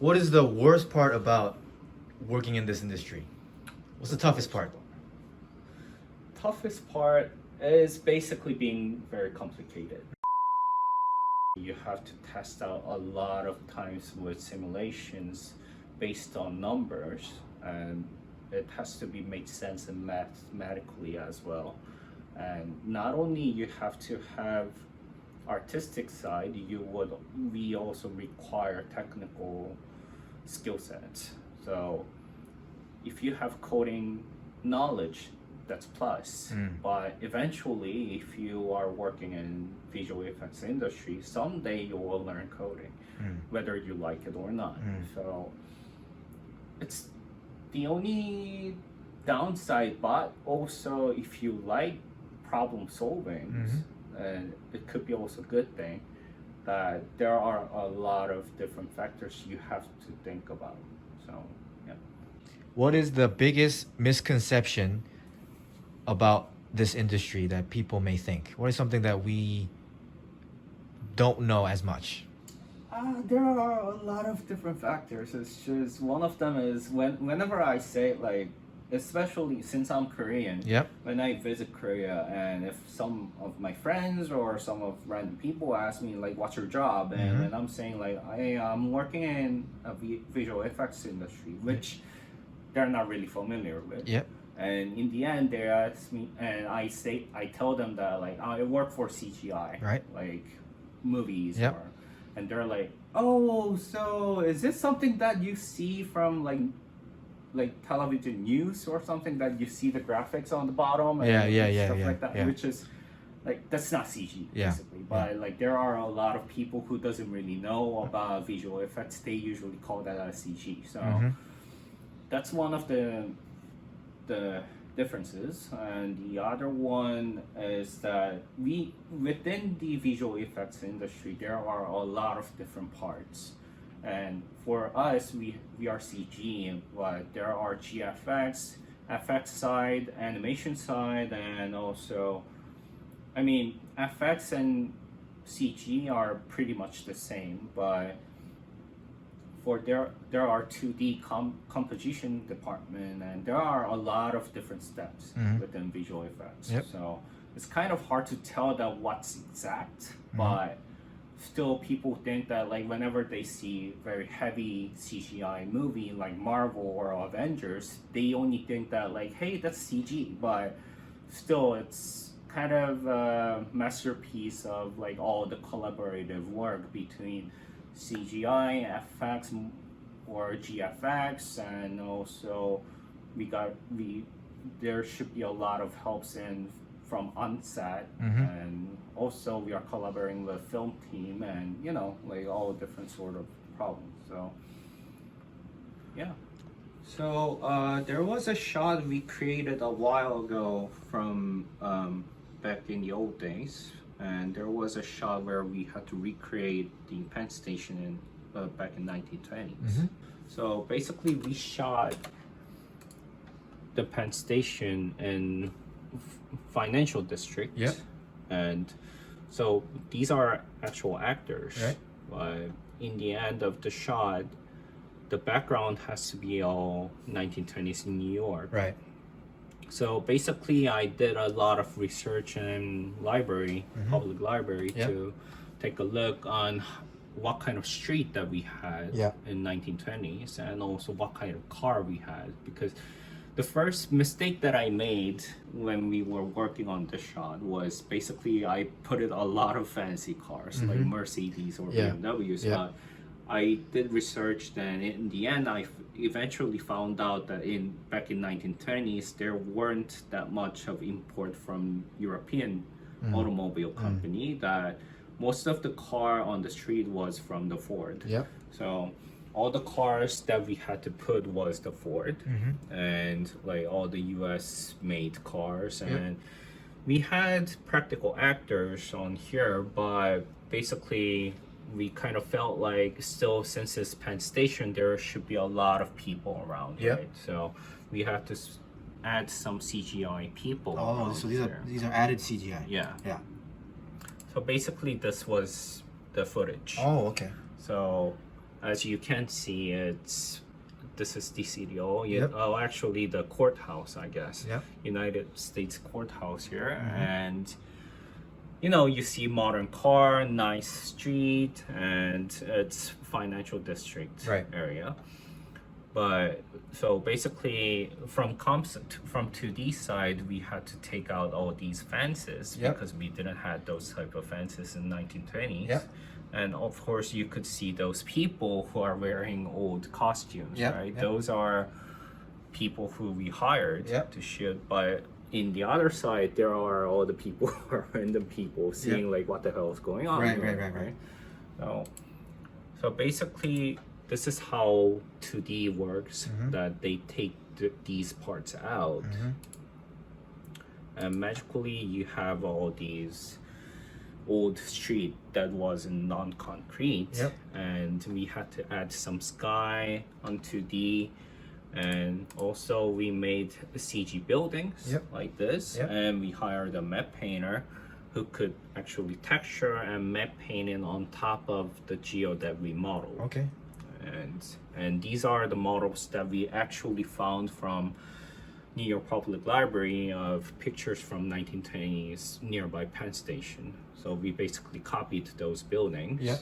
What is the worst part about working in this industry? What's the toughest part? Toughest part is basically being very complicated. You have to test out a lot of times with simulations based on numbers, and it has to be make sense and mathematically as well. And not only you have to have artistic side, we also require technical skill sets. So if you have coding knowledge, that's plus. But eventually, if you are working in visual effects industry, someday you will learn coding, whether you like it or not. So it's the only downside, but also if you like problem solving, and it could be also a good thing that there are a lot of different factors you have to think about. So yeah. What is the biggest misconception about this industry that people may think? What is something that we don't know as much? There are a lot of different factors. It's just one of them is whenever I say like, especially since I'm Korean, Yep. when I visit Korea, and if some of my friends or some of random people ask me like, "What's your job?" and when I'm saying like, I'm working in a visual effects industry, which they're not really familiar with. Yep. And in the end, they ask me, and I tell them that like I work for CGI, Right. like movies, Yep. and they're like, "Oh, so is this something that you see from like television news or something that you see the graphics on the bottom?" And stuff like that, which is like that's not CG basically. But like there are a lot of people who doesn't really know about visual effects. They usually call that as CG. So that's one of the differences. And the other one is that we within the visual effects industry there are a lot of different parts, and for us we are CG, but there are GFX, FX side, animation side, and also I mean FX and CG are pretty much the same, but for there are 2D composition department, and there are a lot of different steps within visual effects. Yep. So it's kind of hard to tell that what's exact, but still people think that like whenever they see very heavy CGI movie like Marvel or Avengers, they only think that like, hey, that's CG, but still it's kind of a masterpiece of like all the collaborative work between CGI, FX, or GFX, and also there should be a lot of helps from onset, and also we are collaborating with film team, and like all different sort of problems. So yeah. So there was a shot we created a while ago from back in the old days. And there was a shot where we had to recreate the Penn Station back in 1920s. So basically, we shot the Penn Station in financial district. Yep. And so these are actual actors. Right. But in the end of the shot, the background has to be all 1920s in New York. Right. So basically, I did a lot of research in public library, to take a look on what kind of street that we had in 1920s, and also what kind of car we had. Because the first mistake that I made when we were working on the shot was basically I put in a lot of fancy cars like Mercedes or BMWs, but I did research, then in the end I eventually found out that back in 1920s there weren't that much of import from European automobile company, that most of the car on the street was from the Ford. So all the cars that we had to put was the Ford, and like all the US made cars, and we had practical actors on here, but basically we kind of felt like still, since it's Penn Station, there should be a lot of people around, right? So we had to add some CGI people. Oh, so these are added CGI. Yeah. Yeah. So basically, this was the footage. Oh, okay. So as you can see, this is the CDO. Yep. Oh, actually, the courthouse, I guess. Yep. United States Courthouse here, Mm-hmm. and you see modern car, nice street, and it's financial district Right. area. But so basically, from 2D side, we had to take out all these fences Yep. because we didn't have those type of fences in 1920s. Yep. And of course, you could see those people who are wearing old costumes, Yep. right? Yep. Those are people who we hired Yep. to shoot. But in the other side, there are all the people who are random people seeing like what the hell is going on. Right, here, right. So basically, this is how 2D works. Mm-hmm. That they take these parts out, and magically you have all these old street that was in non-concrete. Yep. And we had to add some sky on 2D, and also we made CG buildings Yep. like this. Yep. And we hired a map painter who could actually texture and map paint it on top of the geo that we modeled. Okay. And these are the models that we actually found from New York Public Library of pictures from 1920s nearby Penn Station. So we basically copied those buildings. Yeah.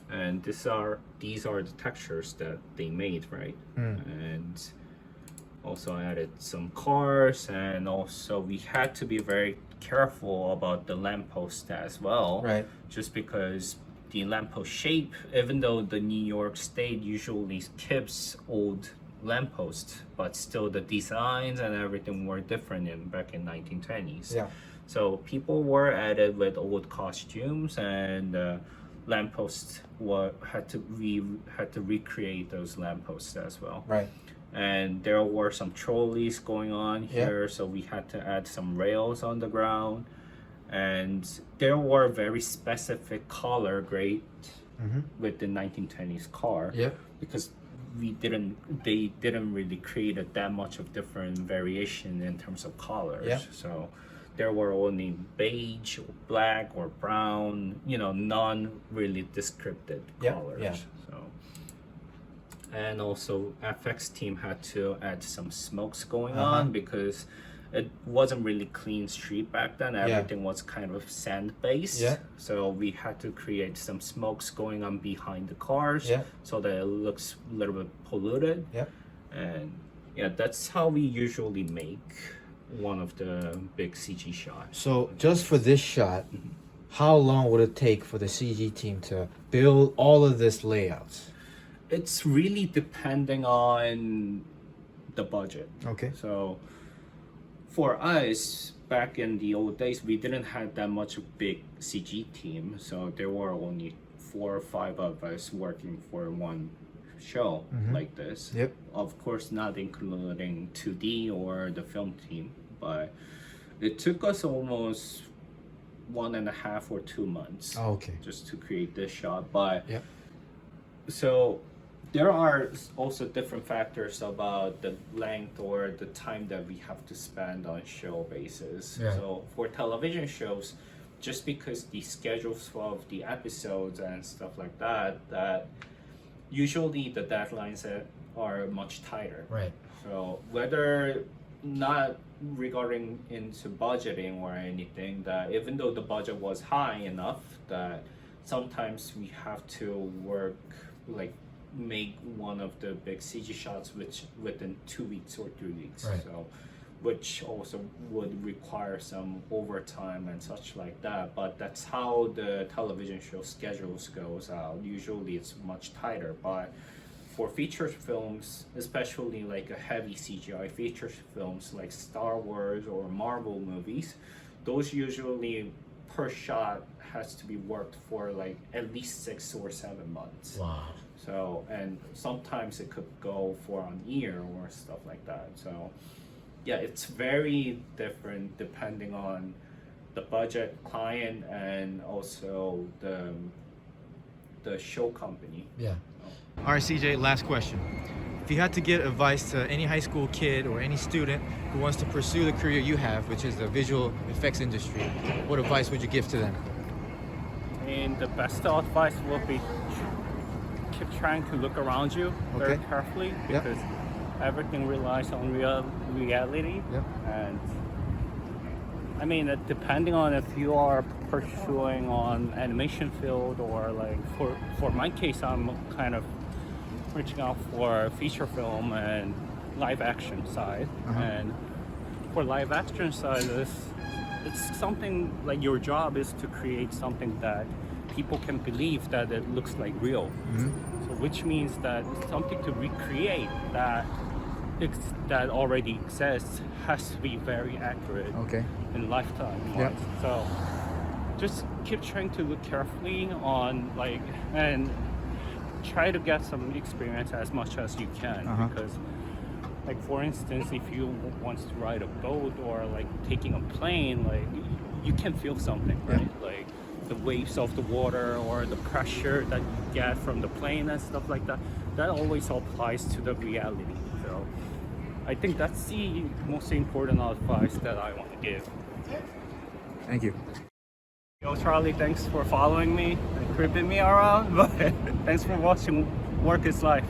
And these are the textures that they made, right? And also added some cars, and also we had to be very careful about the lamppost as well. Right. Just because the lamppost shape, even though the New York State usually keeps old lampposts, but still the designs and everything were different back in 1920s. Yeah. So people were added with old costumes, and lampposts had to recreate those lampposts as well. Right. And there were some trolleys going on here, so we had to add some rails on the ground. And there were very specific color grade with the 1920s car. Yep. Because they didn't really create that much of different variation in terms of colors. Yeah. So there were only beige or black or brown, non really descriptive Yeah, colors. yeah. So, and also FX team had to add some smokes going on because it wasn't really clean street back then. Everything was kind of sand based. Yeah. So we had to create some smokes going on behind the cars Yeah. so that it looks a little bit polluted. Yep. And that's how we usually make one of the big CG shots. So just for this shot, how long would it take for the CG team to build all of this layouts? It's really depending on the budget. Okay. So for us, back in the old days, we didn't have that much big CG team. So there were only 4 or 5 of us working for one show like this. Yep. Of course, not including 2D or the film team, but it took us almost 1.5 or 2 months Oh, okay. just to create this shot. But Yep. so there are also different factors about the length or the time that we have to spend on show basis. Yeah. So for television shows, just because the schedules of the episodes and stuff like that usually the deadlines are much tighter. Right. So whether not regarding into budgeting or anything, that even though the budget was high enough that sometimes we have to work like make one of the big CG shots within 2 weeks or 3 weeks. Right. So which also would require some overtime and such like that. But that's how the television show schedules goes out. Usually it's much tighter, but for feature films, especially like a heavy CGI feature films like Star Wars or Marvel movies, those usually per shot has to be worked for like at least 6 or 7 months. Wow. So, and sometimes it could go for an year or stuff like that. So yeah, it's very different depending on the budget, client, and also the show company. Yeah. All right, CJ, last question. If you had to give advice to any high school kid or any student who wants to pursue the career you have, which is the visual effects industry, what advice would you give to them? And the best advice would be keep trying to look around you very Okay. carefully Yeah. because everything relies on reality. Yeah. And I mean, depending on if you are pursuing on animation field or like for my case, I'm kind of reaching out for feature film and live action side. And for live action side, it's something like your job is to create something that people can believe that it looks like real. So which means that something to recreate that already exists has to be very accurate Okay. in lifetime. Yeah. Right? So just keep trying to look carefully on like and try to get some experience as much as you can because like for instance if you want to ride a boat or like taking a plane, like you can feel something, right? Like the waves of the water or the pressure that you get from the plane and stuff like that, that always applies to the reality. So I think that's the most important advice that I want to give. Thank you. Yo, Charlie, thanks for following me and creeping me around, but thanks for watching Work is Life.